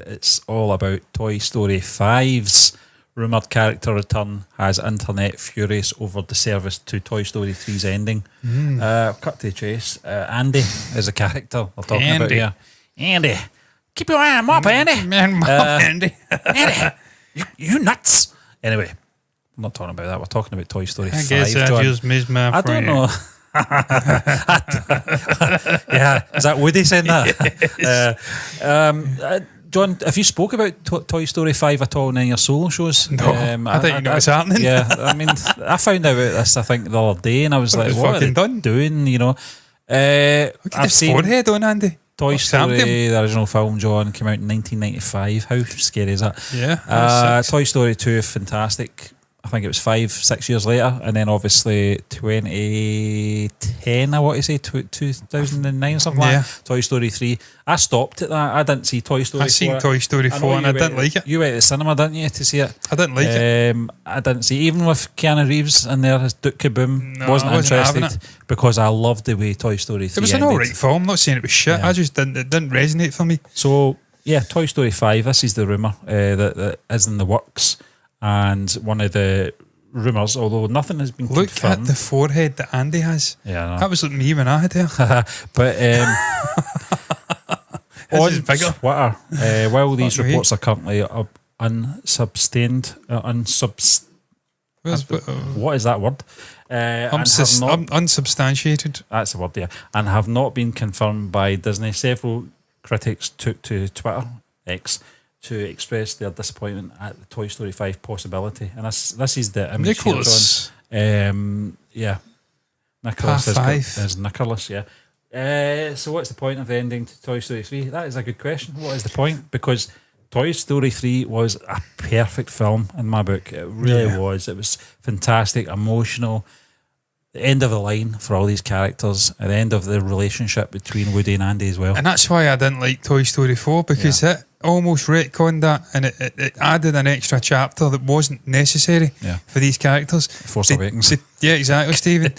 it's all about Toy Story 5's rumoured character return has internet furious over disservice to Toy Story 3's ending. Cut to the chase. Andy is a character we're talking about here. Andy, keep your arm up, Andy. Andy. Andy, you nuts. Anyway, I'm not talking about that. We're talking about Toy Story 5. I guess that just missed my I don't know. Yeah, is that Woody saying that? John, have you spoke about Toy Story 5 at all in your solo shows? No, I think you know what's happening. Yeah, I mean, I found out about this, I think, the other day, and I was like, what are they doing, you know? Look at I've the seen forehead on Andy. Toy Story, the original film, John, came out in 1995. How scary is that? Yeah. Toy Story 2, fantastic. I think it was 5-6 years later, and then obviously 2010, I want to say 2009 or something like that. Toy Story 3. I stopped at that. I didn't see Toy Story 4. I seen Toy Story 4 and I didn't like it. You went to the cinema, didn't you, to see it? I didn't like it. I didn't see, even with Keanu Reeves in there as Duke Kaboom. No, wasn't I wasn't interested having it. because I loved the way Toy Story 3 It was an ended. alright film. I'm not saying it was shit. Yeah. It didn't resonate for me. So yeah, Toy Story 5. This is the rumour that is in the works, and one of the rumours, although nothing has been Look confirmed. at the forehead that Andy has. Yeah, I know. That was like me when I had hair. But on is bigger. Twitter, while these Fuck me. reports are currently unsubstantiated, what is that word? And have not- Unsubstantiated. that's the word, yeah, and have not been confirmed by Disney. Several critics took to Twitter, X, to express their disappointment at the Toy Story 5 possibility. And this is the image Nicholas. here, John. Yeah. Nicholas Half-5. is Nicholas, yeah. So what's the point of ending to Toy Story 3? That is a good question. What is the point? Because Toy Story 3 was a perfect film in my book. It really was. It was fantastic, emotional. The end of the line for all these characters, at the end of the relationship between Woody and Andy as well. And that's why I didn't like Toy Story 4, because it almost retconned that, and it added an extra chapter that wasn't necessary for these characters. Force Awakens. Yeah, exactly, Stephen.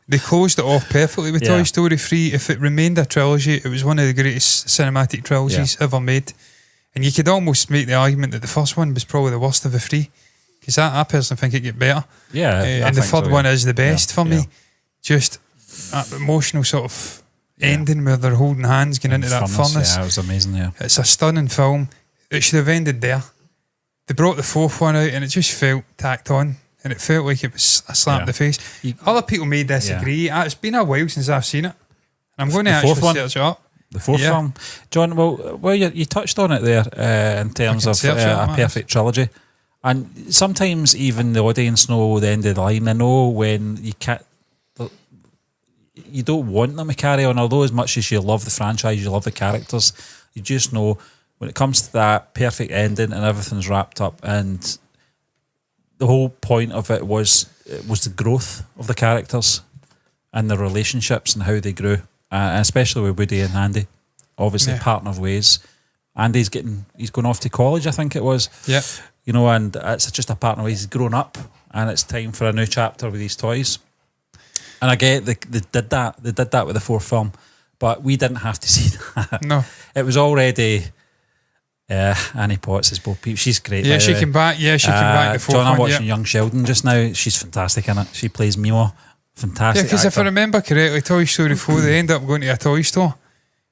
They closed it off perfectly with Toy Story 3. If it remained a trilogy, it was one of the greatest cinematic trilogies ever made. And you could almost make the argument that the first one was probably the worst of the three, because I personally think it get better. Yeah, and the third one is the best for me. Just that emotional sort of ending where they're holding hands going into that furnace. Yeah, it was amazing. Yeah, it's a stunning film. It should have ended there. They brought the fourth one out and it just felt tacked on, and it felt like it was a slap in the face. Other people may disagree. It's been a while since I've seen it. I'm going to actually search it up. The fourth film, John. Well, you touched on it there in terms of a perfect trilogy. And sometimes even the audience know the end of the line. They know when you can't. You don't want them to carry on, although as much as you love the franchise, you love the characters, you just know when it comes to that perfect ending and everything's wrapped up, and the whole point of it was the growth of the characters and the relationships and how they grew, and especially with Woody and Andy. Obviously, partner of ways. Andy's going off to college, I think it was. Yeah. You know, and it's just a partner ways. He's grown up, and it's time for a new chapter with these toys. And I get they did that. They did that with the fourth film, but we didn't have to see that. No, it was already. Annie Potts is Bo Peep. She's great. Yeah, she came back. Yeah, she came back. The fourth John, I'm one, watching Young Sheldon just now. She's fantastic in it. She plays Mimo. Fantastic. Yeah, because if I remember correctly, Toy Story 4, they end up going to a toy store,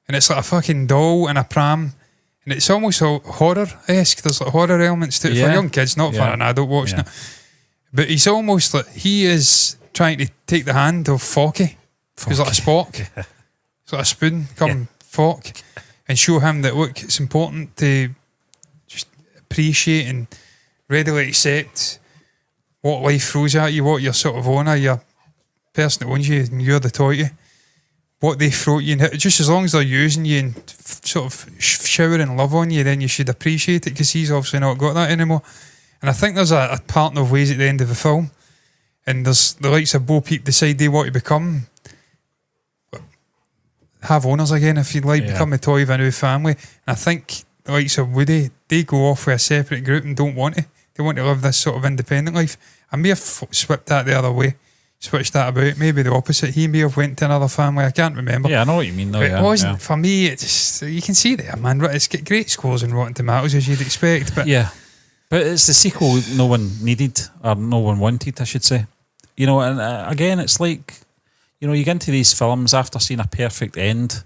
and it's like a fucking doll and a pram. And it's almost horror-esque. There's like horror elements to it for young kids, not for an adult watching it. But he's almost like he is trying to take the hand of Forky. He's like a spork. It's like a spoon come fork, and show him that, look, it's important to just appreciate and readily accept what life throws at you, what your sort of owner, your person that owns you, and you're the toy to. What they throw at you, and just as long as they're using you and sort of showering love on you, then you should appreciate it, because he's obviously not got that anymore. And I think there's a partner of ways at the end of the film, and there's the likes of Bo Peep decide they want to become, have owners again, if you'd like, become a toy of a new family. And I think the likes of Woody, they go off with a separate group and don't want to. They want to live this sort of independent life. I may have swept that the other way. switched that about. Maybe the opposite. He may have went to another family. I can't remember. Yeah, I know what you mean though. It wasn't for me. It just, you can see there, man. It's got great scores in Rotten Tomatoes as you'd expect. But yeah, but it's the sequel no one needed or no one wanted, I should say. You know, and again, it's like, you know, you get into these films after seeing a perfect end,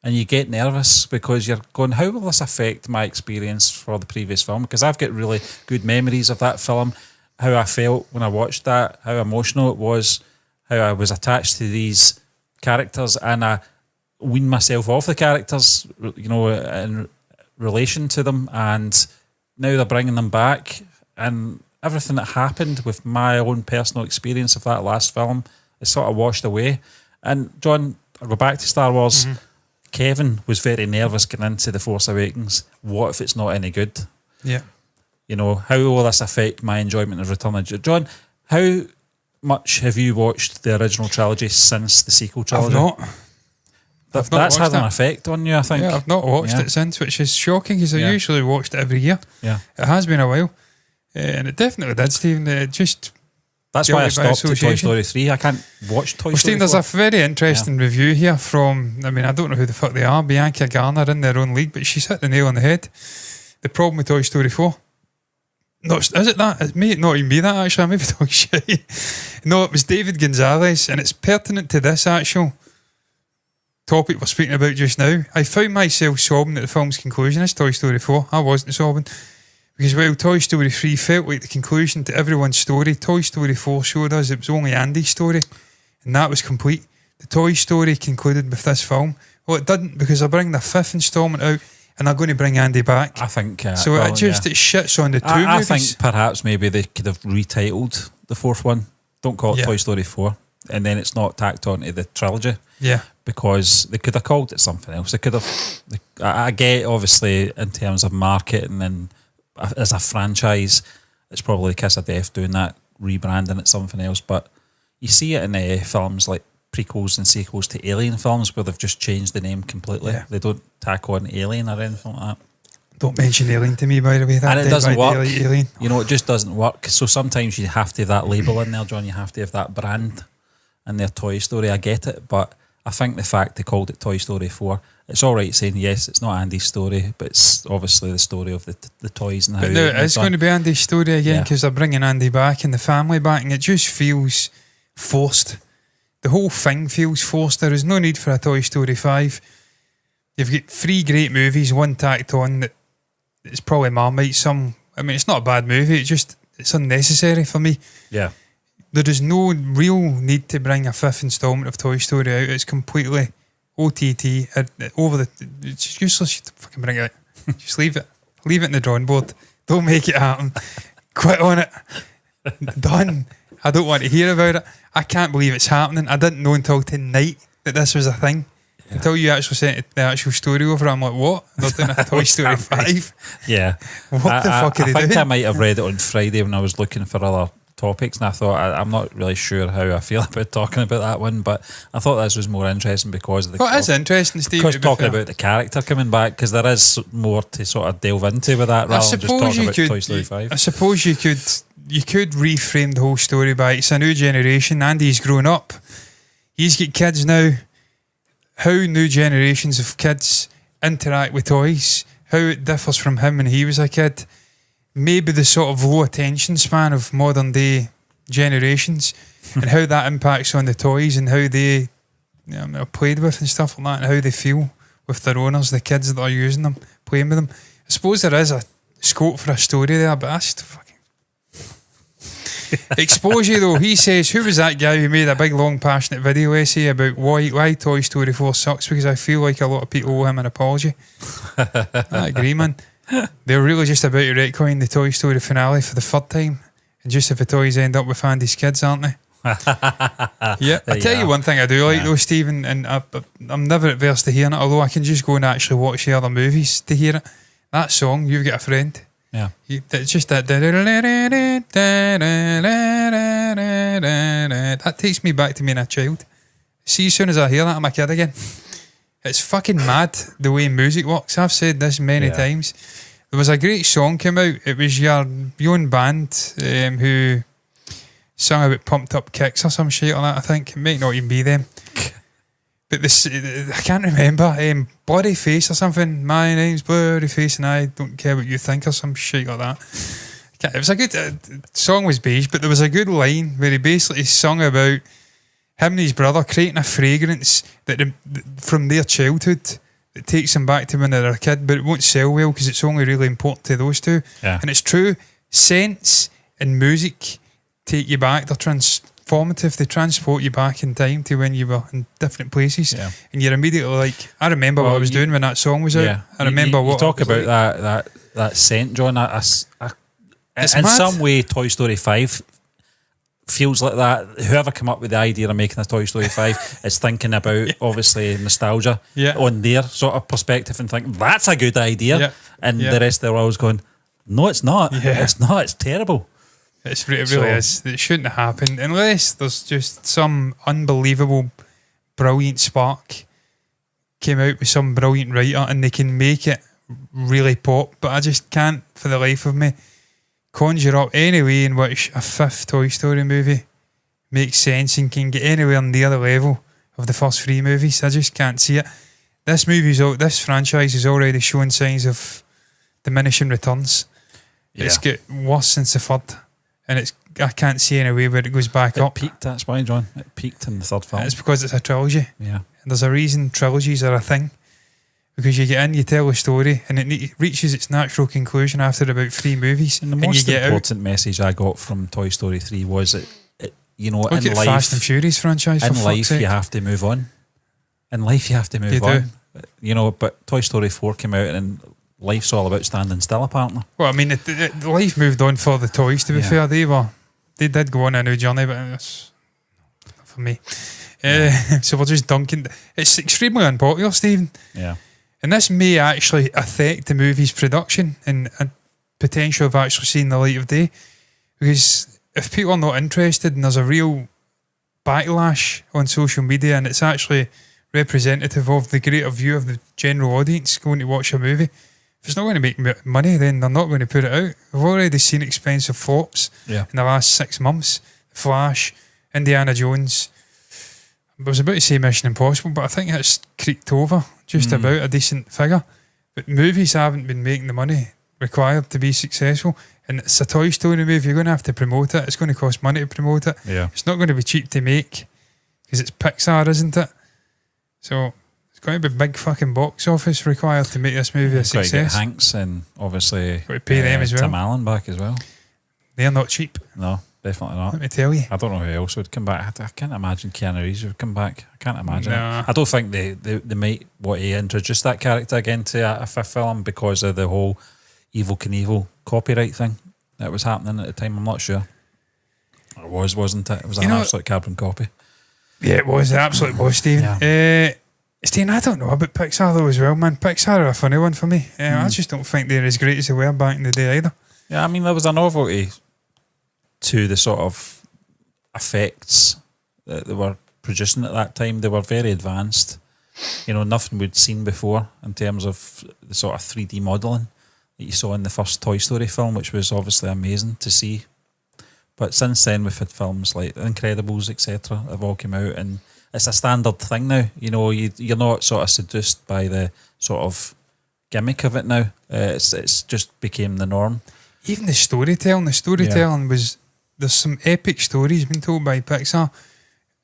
and you get nervous because you're going, how will this affect my experience for the previous film? Because I've got really good memories of that film, how I felt when I watched that, how emotional it was, how I was attached to these characters, and I weaned myself off the characters, you know, in relation to them, and now they're bringing them back, and everything that happened with my own personal experience of that last film is sort of washed away. And John, I'll go back to Star Wars. Kevin was very nervous getting into The Force Awakens. What if it's not any good? Yeah. You know, how will this affect my enjoyment of Return of the Jedi? John, how much have you watched the original trilogy since the sequel trilogy? I've not. That's had an effect on you, I think. Yeah, I've not watched it since, which is shocking because I usually watched it every year. Yeah. It has been a while. And it definitely did, Stephen. That's why I stopped at Toy Story 3. I can't watch Toy Story 4. Stephen, there's a very interesting review here from, I mean, I don't know who the fuck they are, Bianca Garner in their own league, but she's hit the nail on the head. The problem with Toy Story 4. No, is it that? It may not even be that, actually. I may be talking shit. No, it was David Gonzalez, and it's pertinent to this actual topic we're speaking about just now. I found myself sobbing at the film's conclusion. It's Toy Story 4. I wasn't sobbing. Because while Toy Story 3 felt like the conclusion to everyone's story, Toy Story 4 showed us it was only Andy's story, and that was complete. The Toy Story concluded with this film. Well, it didn't, because they're bringing the fifth instalment out, and they're going to bring Andy back. I think so. It shits on the two movies. I think perhaps maybe they could have retitled the fourth one. Don't call it Toy Story 4, and then it's not tacked onto the trilogy. Yeah. Because they could have called it something else. They could have. I get, obviously, in terms of marketing and as a franchise, it's probably the kiss of death doing that, rebranding it something else. But you see it in films like prequels and sequels to Alien films where they've just changed the name completely. Yeah. They don't tack on Alien or anything like that. Don't mention Alien to me, by the way. And it doesn't work. Alien. You know, it just doesn't work. So sometimes you have to have that label in there, John. You have to have that brand in their Toy Story. I get it, but I think the fact they called it Toy Story 4, it's all right saying, yes, it's not Andy's story, but it's obviously the story of the toys and how. But no, it's going to be Andy's story again because they're bringing Andy back and the family back, and it just feels forced. The whole thing feels forced. There is no need for a Toy Story 5. You've got 3 great movies, one tacked on that it's probably Marmite. I mean, it's not a bad movie, it's unnecessary for me. Yeah. There is no real need to bring a 5th instalment of Toy Story out. It's completely OTT over the. It's useless to fucking bring it out. Just leave it in the drawing board. Don't make it happen. Quit on it. Done. I don't want to hear about it. I can't believe it's happening. I didn't know until tonight that this was a thing. Yeah. Until you actually sent the actual story over, I'm like, what? They're doing a Toy Story 5? Yeah. What the fuck are they doing? I think I might have read it on Friday when I was looking for other topics, and I thought I'm not really sure how I feel about talking about that one, but I thought this was more interesting because of the. Well, it is interesting, Steve. Because talking about the character coming back, because there is more to sort of delve into with that rather than just talking about Toy Story 5. I suppose you could reframe the whole story by it's a new generation. Andy's grown up. He's got kids now. How new generations of kids interact with toys, how it differs from him when he was a kid. Maybe the sort of low attention span of modern day generations and how that impacts on the toys and how they are played with and stuff like that, and how they feel with their owners, the kids that are using them, playing with them. I suppose there is a scope for a story there, but that's fucking Exposure though. He says, who was that guy who made a big long passionate video essay about why Toy Story 4 sucks? Because I feel like a lot of people owe him an apology. I agree, man. They're really just about to retcon the Toy Story finale for the 3rd time, and just if the toys end up with Andy's kids, aren't they? Yeah, I tell you one thing I do like though, Stephen, and I'm never adverse to hearing it, although I can just go and actually watch the other movies to hear it. That song, You've Got a Friend. Yeah, it's just that takes me back to being a child. See, as soon as I hear that, I'm a kid again. It's fucking mad the way music works. I've said this many times. There was a great song came out. It was your own band who sung about pumped up kicks or some shit like that. I think it might not even be them. But this, I can't remember. Bloody Face or something. My name's Bloody Face and I don't care what you think or some shit like that. It was a good song, was beige, but there was a good line where he basically sung about him and his brother creating a fragrance that from their childhood that takes them back to when they were a kid, but it won't sell well because it's only really important to those two. Yeah. And it's true. Scents and music take you back. They're transformative. They transport you back in time to when you were in different places. Yeah. And you're immediately like, I remember what I was doing when that song was out. I remember what. You talk about like. that scent, John. In some way, Toy Story 5 feels like that. Whoever came up with the idea of making a Toy Story 5 is thinking about obviously nostalgia on their sort of perspective and thinking that's a good idea, and the rest of the world's going, no, it's not. It's not. It's terrible. It really is. It shouldn't have happened unless there's just some unbelievable, brilliant spark came out with some brilliant writer and they can make it really pop. But I just can't, for the life of me, conjure up any way in which a fifth Toy Story movie makes sense and can get anywhere near the level of the first three movies. I just can't see it. This franchise is already showing signs of diminishing returns. Yeah. It's got worse since the third, and I can't see any way where it goes back up. It peaked, that's why, John. It peaked in the third film. It's because it's a trilogy. Yeah. And there's a reason trilogies are a thing. Because you get in, you tell a story, and it reaches its natural conclusion after about 3 movies. And the most important message I got from Toy Story 3 was it in life, Fast and Furious franchise. In life, you have to move on. In life, you have to move on. But Toy Story 4 came out, and life's all about standing still, apparently. Well, I mean, the life moved on for the toys, to be fair. They did go on a new journey, but it's not for me. So we're just dunking. It's extremely unpopular, Stephen. Yeah. And this may actually affect the movie's production and potential of actually seeing the light of day. Because if people are not interested and there's a real backlash on social media and it's actually representative of the greater view of the general audience going to watch a movie, if it's not going to make money, then they're not going to put it out. We've already seen expensive flops in the last 6 months. Flash, Indiana Jones. I was about to say Mission Impossible, but I think it's creaked over just about a decent figure. But movies haven't been making the money required to be successful. And it's a Toy Story movie. You're going to have to promote it. It's going to cost money to promote it. Yeah. It's not going to be cheap to make because it's Pixar, isn't it? So it's going to be big fucking box office required to make this movie a success. Got to get Hanks and obviously got to pay them as well. Tim Allen back as well. They're not cheap. No, definitely not. Let me tell you. I don't know who else would come back. I can't imagine Keanu Reeves would come back. I can't imagine Nah. it. I don't think they might want to introduce that character again to a fifth film because of the whole Evel Knievel copyright thing that was happening at the time. I'm not sure. It wasn't it? It was an absolute carbon copy. Yeah, it was. It absolutely was, Stephen. Yeah. Stephen, I don't know about Pixar though as well, man. Pixar are a funny one for me. I just don't think they're as great as they were back in the day either. Yeah, I mean, there was a novelty to the sort of effects that they were producing at that time. They were very advanced. Nothing we'd seen before in terms of the sort of 3D modelling that you saw in the first Toy Story film, which was obviously amazing to see. But since then, we've had films like The Incredibles, etc. have all come out, and it's a standard thing now. You're not sort of seduced by the sort of gimmick of it now. It's just became the norm. Even the storytelling was, there's some epic stories being told by Pixar.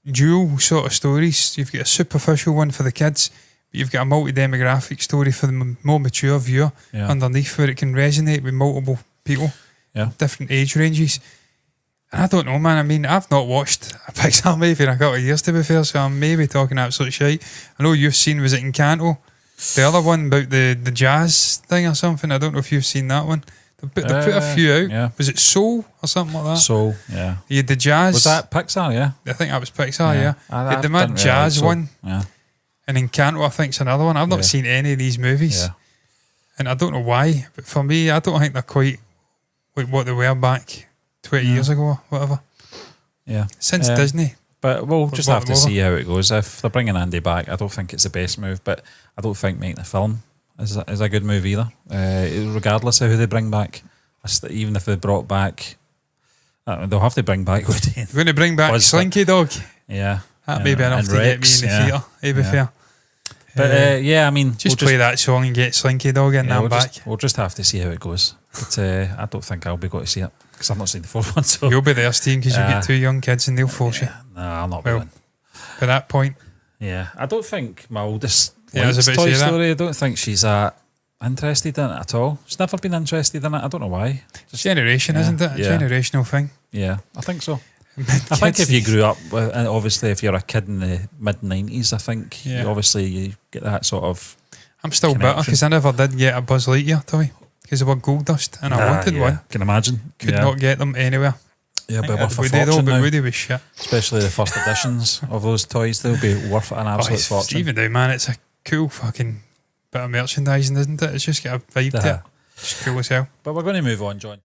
Dual sort of stories. You've got a superficial one for the kids, but you've got a multi-demographic story for the more mature viewer underneath, where it can resonate with multiple people, different age ranges. And I don't know, man. I mean, I've not watched a Pixar movie in a couple of years, to be fair, so I'm maybe talking absolute shite. I know you've seen, was it Encanto? The other one about the jazz thing or something. I don't know if you've seen that one. They put a few out. Yeah. Was it Soul or something like that? Soul, yeah. You had the jazz. Was that Pixar, yeah? I think that was Pixar, yeah. You had the mad jazz one. Yeah. And Encanto, I think, is another one. I've not seen any of these movies. Yeah. And I don't know why, but for me, I don't think they're quite like what they were back 20 years ago or whatever. Yeah. Since Disney. But we'll just have to see how it goes. If they're bringing Andy back, I don't think it's the best move, but I don't think making the film is a good move either. Regardless of who they bring back, even if they brought back They'll have to bring back Woody. We're going to bring back Slinky Dog. Yeah. That may be enough to get me in the theatre, to be fair. But I mean, just play that song and get Slinky Dog in and back. We'll just have to see how it goes. But I don't think I'll be going to see it because I've not seen the fourth one. So you'll be there, Steve, because you've got 2 young kids and they'll force you. No, I'll not well, be. By that point. Yeah, I don't think my oldest likes Toy Story. I don't think she's interested in it at all. She's never been interested in it. I don't know why. Just generation, isn't it? A generational thing. Yeah, I think so. I think if you grew up, and obviously if you're a kid in the mid-90s, I think you get that sort of I'm still bitter because I never did get a Buzz Lightyear toy because they were gold dust and I wanted one. Can imagine. Could not get them anywhere. Yeah, but worth a Woody fortune but now. Woody was shit. Especially the first editions of those toys, they'll be worth an absolute fortune. Even though, man, it's a cool fucking bit of merchandising, isn't it? It's just got a vibe to it. It's cool as hell. But we're going to move on, John.